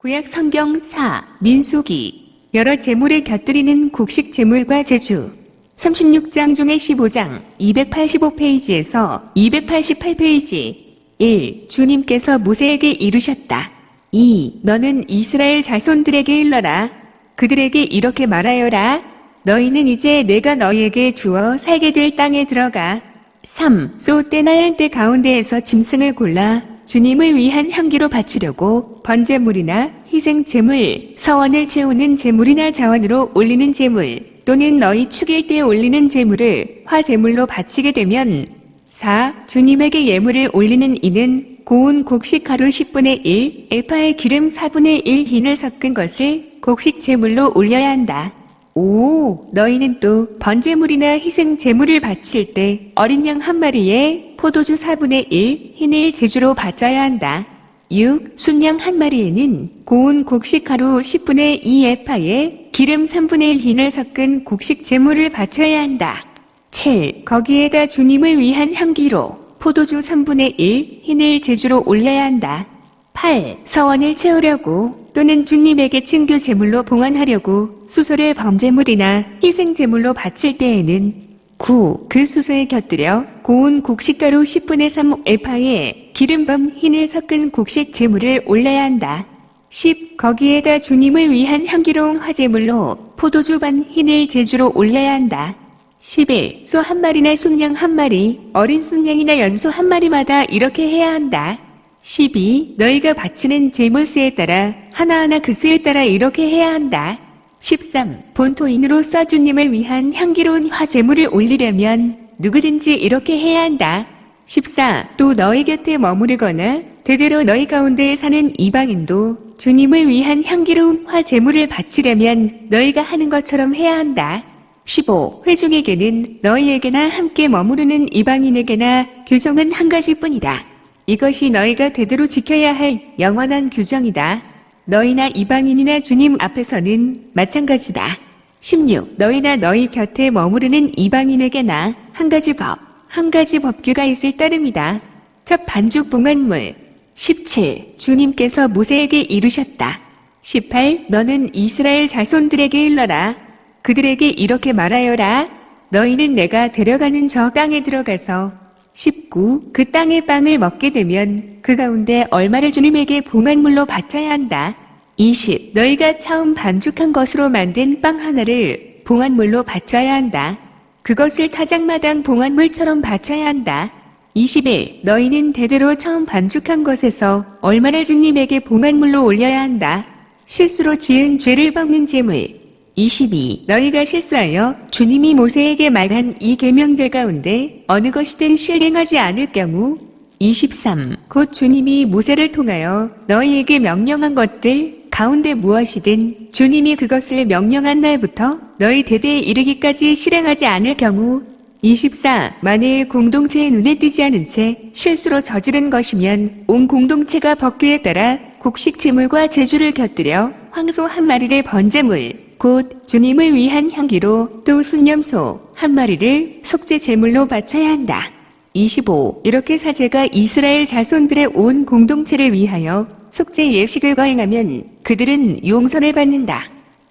구약 성경 4, 민수기. 여러 제물에 곁들이는 곡식 제물과 제주. 36장 중에 15장 285페이지에서 288페이지. 1. 주님께서 모세에게 이르셨다. 2. 너는 이스라엘 자손들에게 일러라. 그들에게 이렇게 말하여라. 너희는 이제 내가 너희에게 주어 살게 될 땅에 들어가. 3. 소 떼나 양 떼 가운데에서 짐승을 골라 주님을 위한 향기로 바치려고 번제물이나 희생제물, 서원을 채우는 제물이나 자원으로 올리는 제물, 또는 너희 축일 때 올리는 제물을 화제물로 바치게 되면 4. 주님에게 예물을 올리는 이는 고운 곡식 가루 10분의 1, 에파의 기름 4분의 1 흰을 섞은 것을 곡식 제물로 올려야 한다. 5. 너희는 또 번제물이나 희생제물을 바칠 때 어린 양 한 마리에 포도주 4분의 1 흰을 제주로 바쳐야 한다. 6. 순양 한 마리에는 고운 곡식 가루 10분의 2 에파에 기름 3분의 1 흰을 섞은 곡식 제물을 바쳐야 한다. 7. 거기에다 주님을 위한 향기로 포도주 3분의 1 흰을 제주로 올려야 한다. 8. 서원을 채우려고 또는 주님에게 증교 제물로 봉헌하려고 수소를 범제물이나 희생 제물로 바칠 때에는 9. 그 수소에 곁들여 고운 곡식가루 10분의 3 에파에 기름범 흰을 섞은 곡식 제물을 올려야 한다. 10. 거기에다 주님을 위한 향기로운 화제물로 포도주 반 흰을 제주로 올려야 한다. 11. 소 한 마리나 순양 한 마리, 어린 순양이나 연소 한 마리마다 이렇게 해야 한다. 12. 너희가 바치는 제물 수에 따라 하나하나 그 수에 따라 이렇게 해야 한다. 13. 본토인으로서 주님을 위한 향기로운 화제물을 올리려면 누구든지 이렇게 해야 한다. 14. 또 너희 곁에 머무르거나 대대로 너희 가운데 사는 이방인도 주님을 위한 향기로운 화제물을 바치려면 너희가 하는 것처럼 해야 한다. 15. 회중에게는 너희에게나 함께 머무르는 이방인에게나 규정은 한 가지뿐이다. 이것이 너희가 대대로 지켜야 할 영원한 규정이다. 너희나 이방인이나 주님 앞에서는 마찬가지다. 16. 너희나 너희 곁에 머무르는 이방인에게나 한 가지 법규가 있을 따름이다. 첫 반죽 봉헌물. 17. 주님께서 모세에게 이르셨다. 18. 너는 이스라엘 자손들에게 일러라. 그들에게 이렇게 말하여라. 너희는 내가 데려가는 저 땅에 들어가서 19. 그 땅의 빵을 먹게 되면 그 가운데 얼마를 주님에게 봉헌물로 바쳐야 한다. 20. 너희가 처음 반죽한 것으로 만든 빵 하나를 봉헌물로 바쳐야 한다. 그것을 타작마당 봉헌물처럼 바쳐야 한다. 21. 너희는 대대로 처음 반죽한 것에서 얼마를 주님에게 봉헌물로 올려야 한다. 실수로 지은 죄를 벗는 제물. 22. 너희가 실수하여 주님이 모세에게 말한 이 계명들 가운데 어느 것이든 실행하지 않을 경우 23. 곧 주님이 모세를 통하여 너희에게 명령한 것들 가운데 무엇이든 주님이 그것을 명령한 날부터 너희 대대에 이르기까지 실행하지 않을 경우 24. 만일 공동체의 눈에 띄지 않은 채 실수로 저지른 것이면 온 공동체가 법규에 따라 곡식 제물과 제주를 곁들여 황소 한 마리를 번제물 곧 주님을 위한 향기로 또 순염소 한 마리를 속죄 제물로 바쳐야 한다. 25. 이렇게 사제가 이스라엘 자손들의 온 공동체를 위하여 속죄 예식을 거행하면 그들은 용서를 받는다.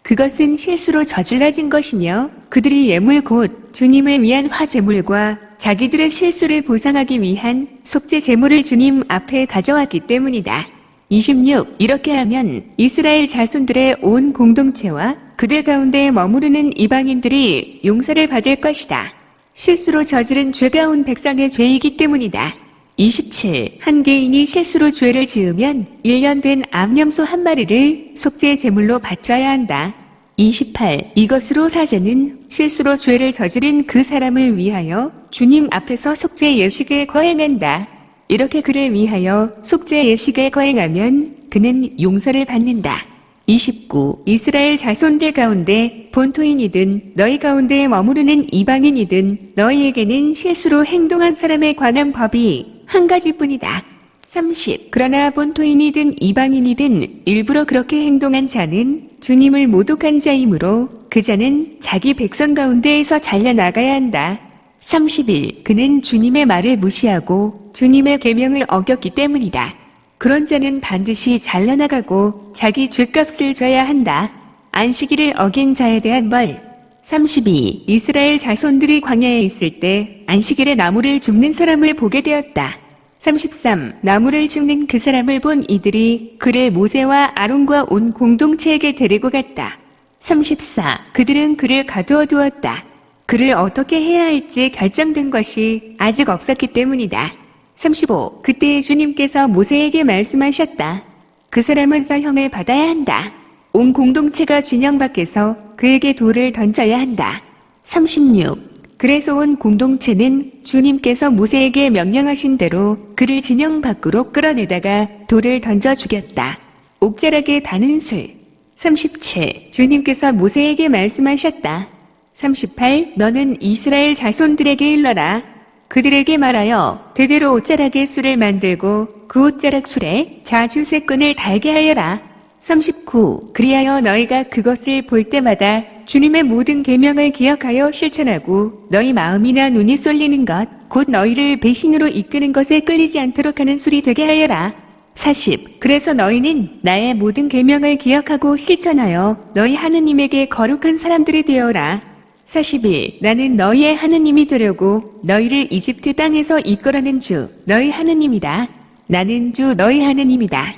그것은 실수로 저질러진 것이며 그들이 예물 곧 주님을 위한 화제물과 자기들의 실수를 보상하기 위한 속죄 제물을 주님 앞에 가져왔기 때문이다. 26. 이렇게 하면 이스라엘 자손들의 온 공동체와 그들 가운데 머무르는 이방인들이 용서를 받을 것이다. 실수로 저지른 죄가 온 백성의 죄이기 때문이다. 27. 한 개인이 실수로 죄를 지으면 1년 된 암염소 한 마리를 속죄 제물로 바쳐야 한다. 28. 이것으로 사제는 실수로 죄를 저지른 그 사람을 위하여 주님 앞에서 속죄 예식을 거행한다. 이렇게 그를 위하여 속죄 예식을 거행하면 그는 용서를 받는다. 29. 이스라엘 자손들 가운데 본토인이든 너희 가운데 머무르는 이방인이든 너희에게는 실수로 행동한 사람에 관한 법이 한 가지뿐이다. 30. 그러나 본토인이든 이방인이든 일부러 그렇게 행동한 자는 주님을 모독한 자이므로 그 자는 자기 백성 가운데에서 잘려나가야 한다. 31. 그는 주님의 말을 무시하고 주님의 계명을 어겼기 때문이다. 그런 자는 반드시 잘려나가고 자기 죗값을 져야 한다. 안식일을 어긴 자에 대한 벌. 32. 이스라엘 자손들이 광야에 있을 때 안식일에 나무를 줍는 사람을 보게 되었다. 33. 나무를 줍는 그 사람을 본 이들이 그를 모세와 아론과 온 공동체에게 데리고 갔다. 34. 그들은 그를 가두어 두었다. 그를 어떻게 해야 할지 결정된 것이 아직 없었기 때문이다. 35. 그때 주님께서 모세에게 말씀하셨다. 그 사람은 사형을 받아야 한다. 온 공동체가 진영 밖에서 그에게 돌을 던져야 한다. 36. 그래서 온 공동체는 주님께서 모세에게 명령하신 대로 그를 진영 밖으로 끌어내다가 돌을 던져 죽였다. 옥자락에 다는 술. 37. 주님께서 모세에게 말씀하셨다. 38. 너는 이스라엘 자손들에게 일러라. 그들에게 말하여 대대로 옷자락에 술을 만들고 그 옷자락 술에 자주새 끈을 달게 하여라. 39. 그리하여 너희가 그것을 볼 때마다 주님의 모든 계명을 기억하여 실천하고 너희 마음이나 눈이 쏠리는 것, 곧 너희를 배신으로 이끄는 것에 끌리지 않도록 하는 술이 되게 하여라. 40. 그래서 너희는 나의 모든 계명을 기억하고 실천하여 너희 하느님에게 거룩한 사람들이 되어라. 41. 나는 너희의 하느님이 되려고 너희를 이집트 땅에서 이끌어낸 주, 너희 하느님이다. 나는 주 너희 하느님이다.